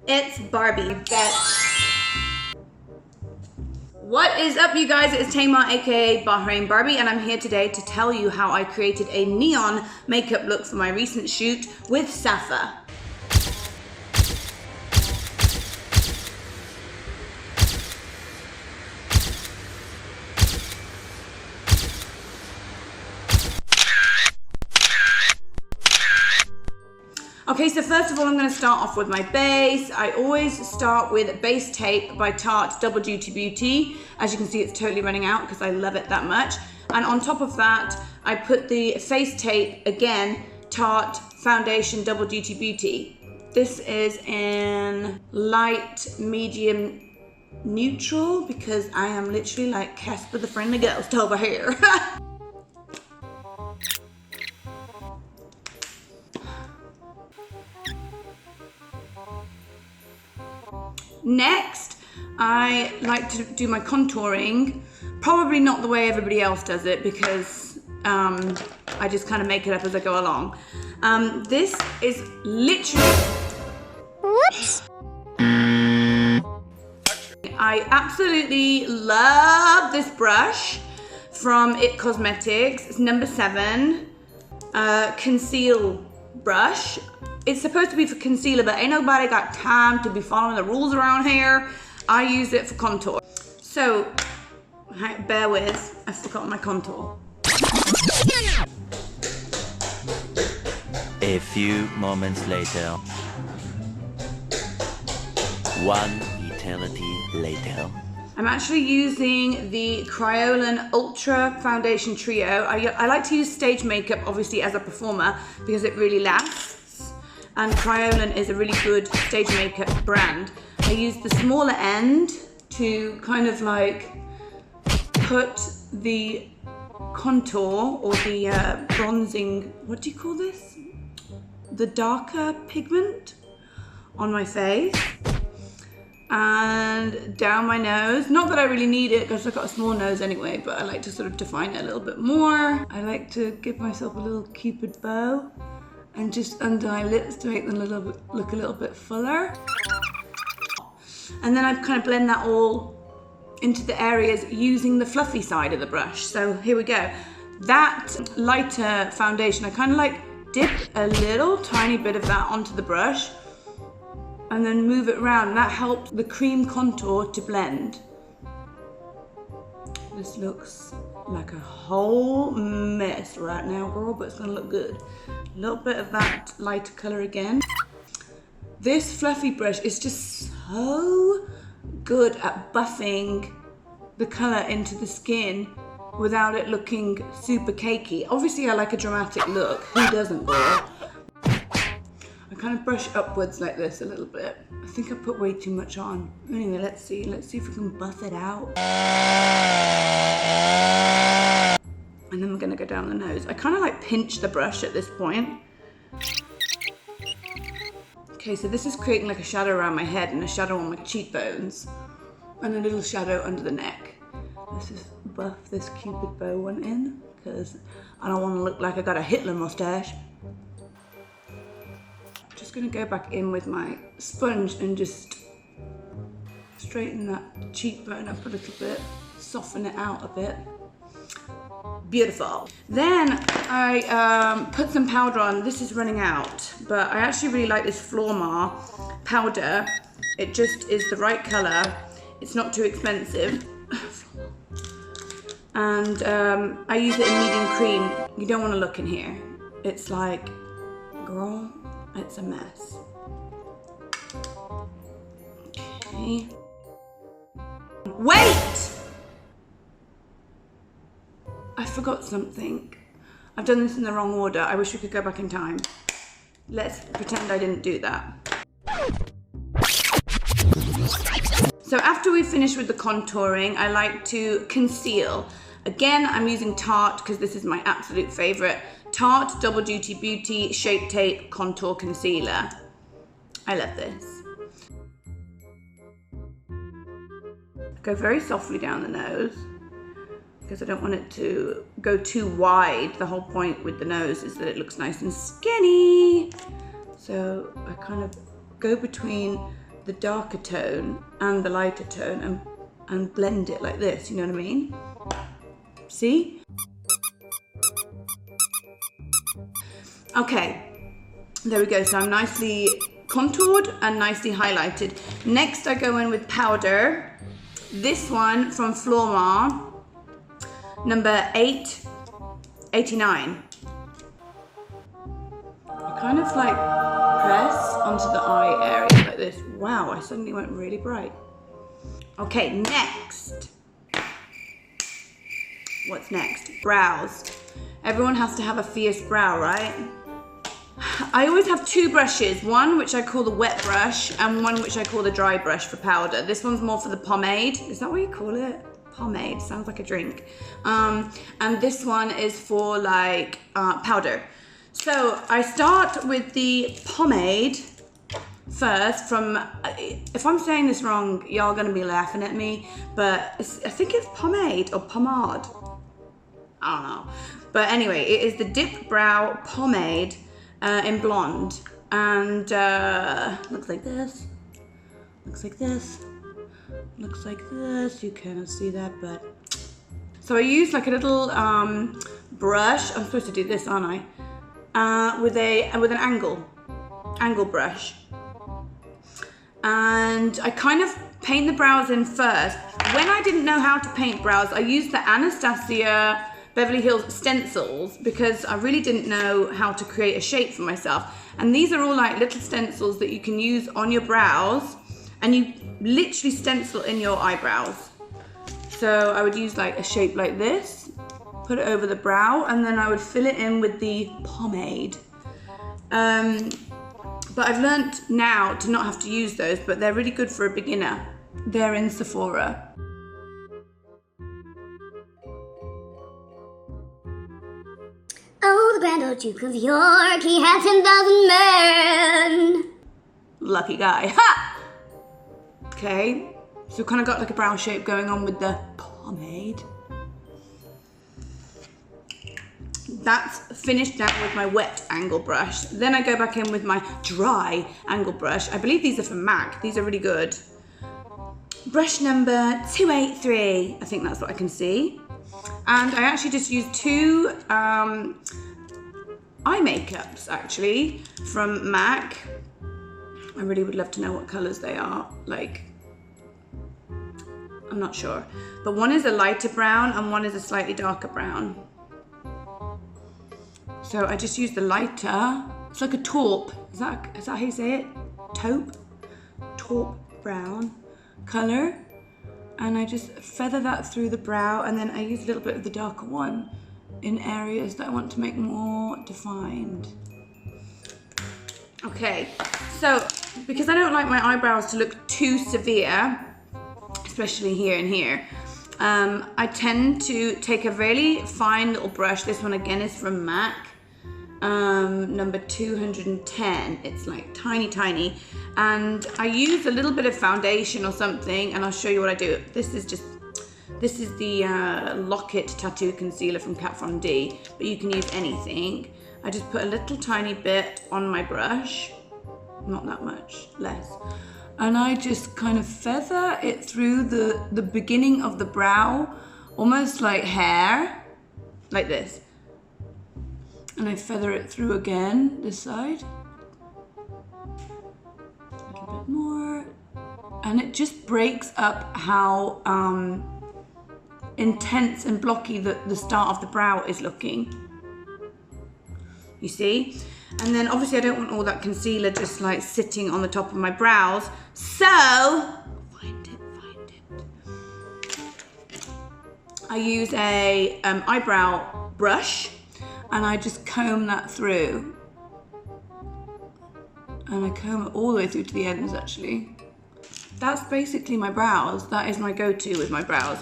It's Barbie. What is up, you guys? It's Tamar, aka Bahrain Barbie, and I'm here today to tell you how I created a neon makeup look for my recent shoot with Safa. Okay, so first of all, I'm going to start off with my base. I always start with Base Tape by Tarte Double Duty Beauty. As you can see, it's totally running out because I love it that much. And on top of that, I put the Face Tape, again, Tarte Foundation Double Duty Beauty. This is in light, medium, neutral, because I am literally like Casper the Friendly Ghost over here. Next, I like to do my contouring, probably not the way everybody else does it because I just kind of make it up as I go along. This is literally... Whoops! I absolutely love this brush from IT Cosmetics. It's number 7, Conceal brush. It's supposed to be for concealer, but ain't nobody got time to be following the rules around here. I use it for contour. So, bear with, I forgot my contour. A few moments later. One eternity later. I'm actually using the Kryolan Ultra Foundation Trio. I like to use stage makeup, obviously, as a performer because it really lasts. And Kryolan is a really good stage makeup brand. I use the smaller end to kind of like put the contour or the bronzing, what do you call this? The darker pigment on my face and down my nose. Not that I really need it because I've got a small nose anyway, but I like to sort of define it a little bit more. I like to give myself a little cupid bow and just under my lips to make them look a little bit fuller. And then I kind of blend that all into the areas using the fluffy side of the brush. So here we go. That lighter foundation, I kind of like dip a little tiny bit of that onto the brush and then move it around. And that helps the cream contour to blend. This looks like a whole mess right now, girl, but it's gonna look good. A little bit of that lighter color again. This fluffy brush is just so good at buffing the color into the skin without it looking super cakey. Obviously, I like a dramatic look. Who doesn't, girl? I kind of brush upwards like this a little bit. I think I put way too much on. Anyway, let's see if we can buff it out. And then we're gonna go down the nose. I kind of like pinch the brush at this point. Okay, so this is creating like a shadow around my head and a shadow on my cheekbones and a little shadow under the neck. Let's just buff this cupid bow one in because I don't want to look like I got a Hitler mustache. Just gonna go back in with my sponge and just straighten that cheekbone up a little bit, soften it out a bit. Beautiful. Then I put some powder on. This is running out, but I actually really like this Flormar powder. It just is the right color. It's not too expensive. And I use it in medium cream. You don't want to look in here. It's like, girl, it's a mess. Okay. Wait! I forgot something. I've done this in the wrong order. I wish we could go back in time. Let's pretend I didn't do that. So after we finish with the contouring, I like to conceal. Again, I'm using Tarte because this is my absolute favorite. Tarte Double Duty Beauty Shape Tape Contour Concealer. I love this. Go very softly down the nose because I don't want it to go too wide. The whole point with the nose is that it looks nice and skinny. So I kind of go between the darker tone and the lighter tone and blend it like this, you know what I mean? See? Okay, there we go. So I'm nicely contoured and nicely highlighted. Next I go in with powder. This one from Flormar, number 889. You kind of like press onto the eye area like this. Wow, I suddenly went really bright. Okay, next. What's next? Brows. Everyone has to have a fierce brow, right? I always have two brushes, one which I call the wet brush and one which I call the dry brush for powder. This one's more for the pomade. Is that what you call it? Pomade, sounds like a drink. And this one is for like powder. So I start with the pomade first from, if I'm saying this wrong, y'all gonna be laughing at me, but I think it's pomade or pomade. I don't know. But anyway, it is the Dip Brow Pomade in blonde, and looks like this, looks like this, looks like this. You cannot see that, but so I use like a little brush. I'm supposed to do this, aren't I? With an angle brush, and I kind of paint the brows in first. When I didn't know how to paint brows, I used the Anastasia Beverly Hills stencils because I really didn't know how to create a shape for myself. And these are all like little stencils that you can use on your brows, and you literally stencil in your eyebrows. So I would use like a shape like this, put it over the brow, and then I would fill it in with the pomade. But I've learned now to not have to use those, but they're really good for a beginner. They're in Sephora. Oh, the Grand Old Duke of York, he had 10,000 men. Lucky guy. Ha! Okay, so kind of got like a brow shape going on with the pomade. That's finished out with my wet angle brush. Then I go back in with my dry angle brush. I believe these are from MAC. These are really good. Brush number 283. I think that's what I can see. And I actually just used two eye makeups actually from MAC. I really would love to know what colors they are. Like, I'm not sure. But one is a lighter brown and one is a slightly darker brown. So I just used the lighter. It's like a taupe. Is that how you say it? Taupe? Taupe brown color. And I just feather that through the brow, and then I use a little bit of the darker one in areas that I want to make more defined. Okay, so because I don't like my eyebrows to look too severe, especially here and here, I tend to take a really fine little brush. This one again is from MAC. Number 210. It's like tiny, and I use a little bit of foundation or something, and I'll show you what I do. This is the Locket Tattoo Concealer from Kat Von D, but you can use anything. I just put a little tiny bit on my brush, not that much, less, and I just kind of feather it through the beginning of the brow, almost like hair, like this. And I feather it through again, this side. A little bit more. And it just breaks up how intense and blocky the start of the brow is looking. You see? And then obviously I don't want all that concealer just like sitting on the top of my brows. So, find it. I use a eyebrow brush. And I just comb that through. And I comb it all the way through to the ends actually. That's basically my brows. That is my go-to with my brows.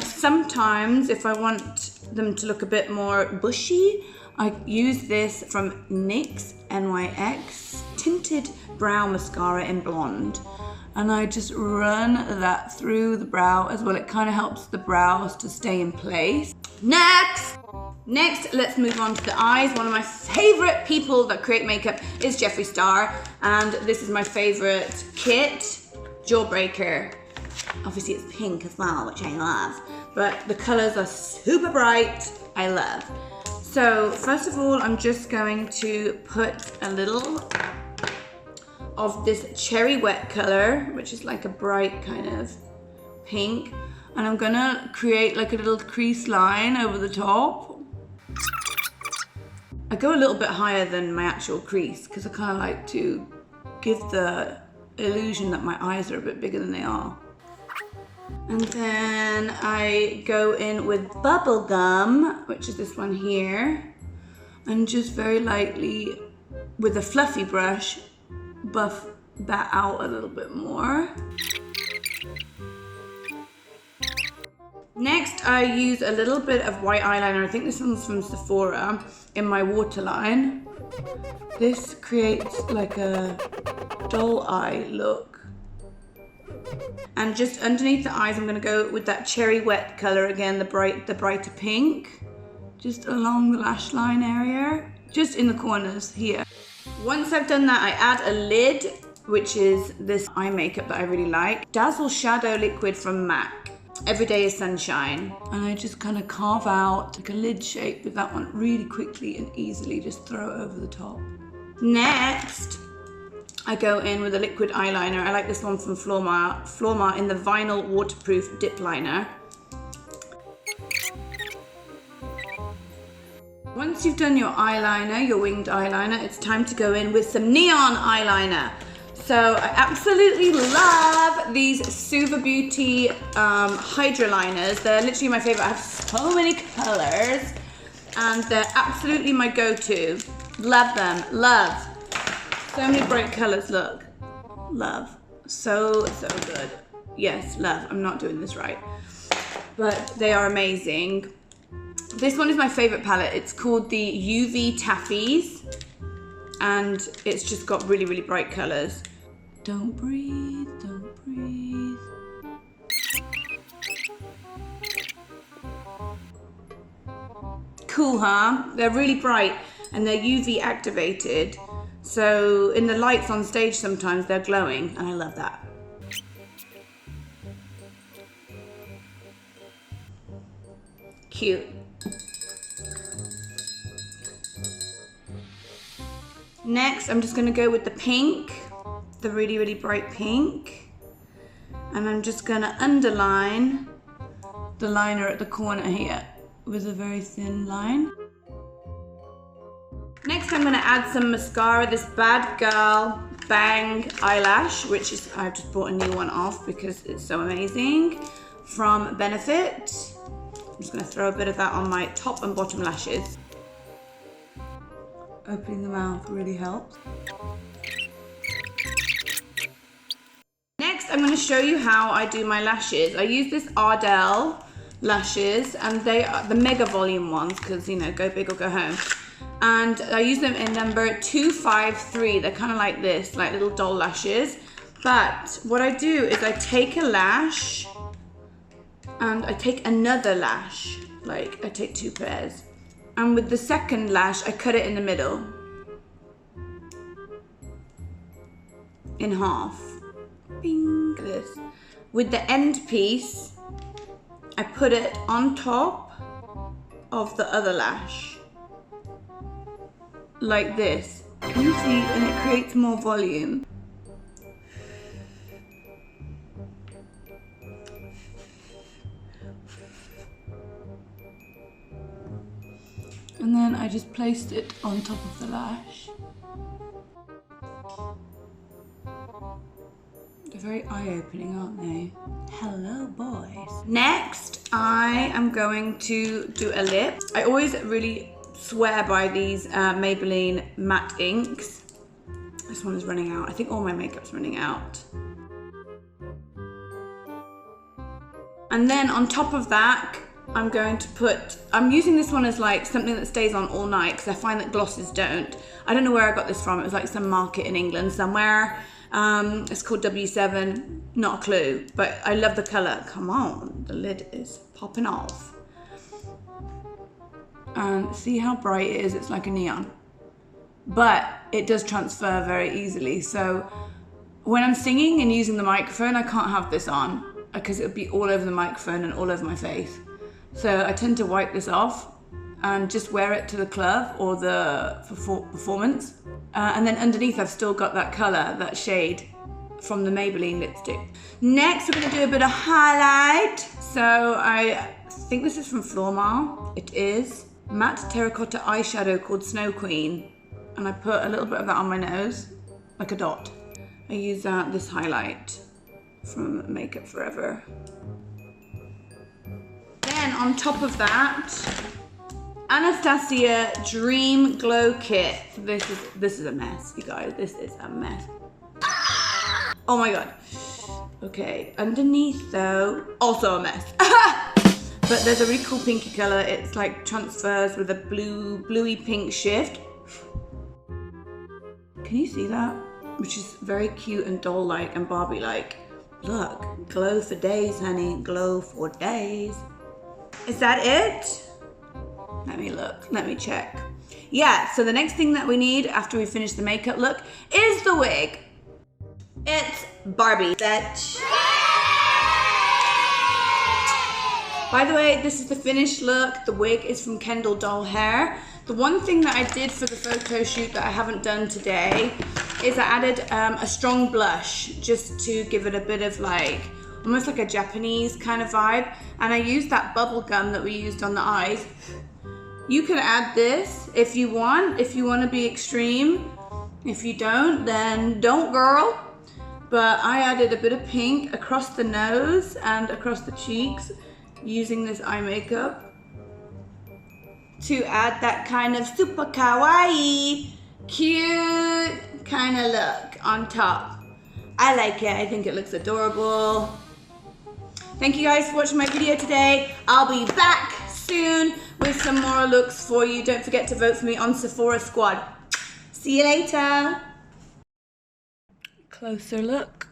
Sometimes if I want them to look a bit more bushy, I use this from NYX NYX Tinted Brow Mascara in Blonde. And I just run that through the brow as well. It kind of helps the brows to stay in place. Next! Next, let's move on to the eyes. One of my favorite people that create makeup is Jeffree Star, and this is my favorite kit, Jawbreaker. Obviously it's pink as well, which I love, but the colors are super bright, I love. So first of all, I'm just going to put a little of this cherry wet color, which is like a bright kind of pink, and I'm gonna create like a little crease line over the top. I go a little bit higher than my actual crease because I kind of like to give the illusion that my eyes are a bit bigger than they are. And then I go in with Bubblegum, which is this one here, and just very lightly with a fluffy brush buff that out a little bit more. Next, I use a little bit of white eyeliner. I think this one's from Sephora in my waterline. This creates like a doll eye look. And just underneath the eyes, I'm gonna go with that cherry wet color again, the brighter pink, just along the lash line area, just in the corners here. Once I've done that, I add a lid, which is this eye makeup that I really like. Dazzle Shadow Liquid from MAC. Everyday is Sunshine. And I just kind of carve out like a lid shape with that one really quickly and easily, just throw it over the top. Next, I go in with a liquid eyeliner. I like this one from Flormar in the Vinyl Waterproof Dip Liner. Once you've done your eyeliner, your winged eyeliner, it's time to go in with some neon eyeliner. So I absolutely love these Suva Beauty Hydra liners. They're literally my favorite. I have so many colors and they're absolutely my go-to. Love them, love. So many bright colors, look. Love, so good. Yes, love, I'm not doing this right. But they are amazing. This one is my favorite palette. It's called the UV Taffies. And it's just got really, really bright colors. Don't breathe, don't breathe. Cool, huh? They're really bright and they're UV activated. So in the lights on stage sometimes they're glowing and I love that. Cute. Next, I'm just gonna go with the pink, the really, really bright pink. And I'm just gonna underline the liner at the corner here with a very thin line. Next, I'm gonna add some mascara, this Bad Girl Bang eyelash, which is, I've just bought a new one off because it's so amazing, from Benefit. I'm just gonna throw a bit of that on my top and bottom lashes. Opening the mouth really helps. Next, I'm going to show you how I do my lashes. I use this Ardell lashes, and they are the mega volume ones because, you know, go big or go home. And I use them in number 253. They're kind of like this, like little doll lashes. But what I do is I take a lash and I take another lash. Like, I take two pairs. And with the second lash, I cut it in the middle. In half. Bing, like this. With the end piece, I put it on top of the other lash. Like this. Can you see? And it creates more volume. And then I just placed it on top of the lash. They're very eye-opening, aren't they? Hello, boys. Next, I am going to do a lip. I always really swear by these Maybelline matte inks. This one is running out. I think all my makeup's running out. And then on top of that, I'm going to put, I'm using this one as like something that stays on all night because I find that glosses don't. I don't know where I got this from. It was like some market in England somewhere. It's called W7, not a clue, but I love the color. Come on, the lid is popping off. And see how bright it is? It's like a neon. But it does transfer very easily. So when I'm singing and using the microphone, I can't have this on because it would be all over the microphone and all over my face. So I tend to wipe this off and just wear it to the club or the performance. And then underneath I've still got that color, that shade from the Maybelline lipstick. Next we're gonna do a bit of highlight. So I think this is from Flormar. It is matte terracotta eyeshadow called Snow Queen. And I put a little bit of that on my nose, like a dot. I use this highlight from Makeup Forever. Then on top of that, Anastasia Dream Glow Kit. This is a mess, you guys. This is a mess. Oh my god. Okay, underneath though, also a mess. But there's a really cool pinky color. It's like transfers with a bluey pink shift. Can you see that? Which is very cute and doll-like and Barbie-like. Look, glow for days, honey. Glow for days. Is that it? Let me look, let me check. Yeah, so the next thing that we need after we finish the makeup look is the wig. It's Barbie, bitch. By the way, this is the finished look. The wig is from Kendall Doll Hair. The one thing that I did for the photo shoot that I haven't done today is I added a strong blush just to give it a bit of like, almost like a Japanese kind of vibe. And I used that bubble gum that we used on the eyes. You can add this if you want to be extreme. If you don't, then don't, girl. But I added a bit of pink across the nose and across the cheeks using this eye makeup to add that kind of super kawaii, cute kind of look on top. I like it. I think it looks adorable. Thank you guys for watching my video today. I'll be back soon with some more looks for you. Don't forget to vote for me on Sephora Squad. See you later. Closer look.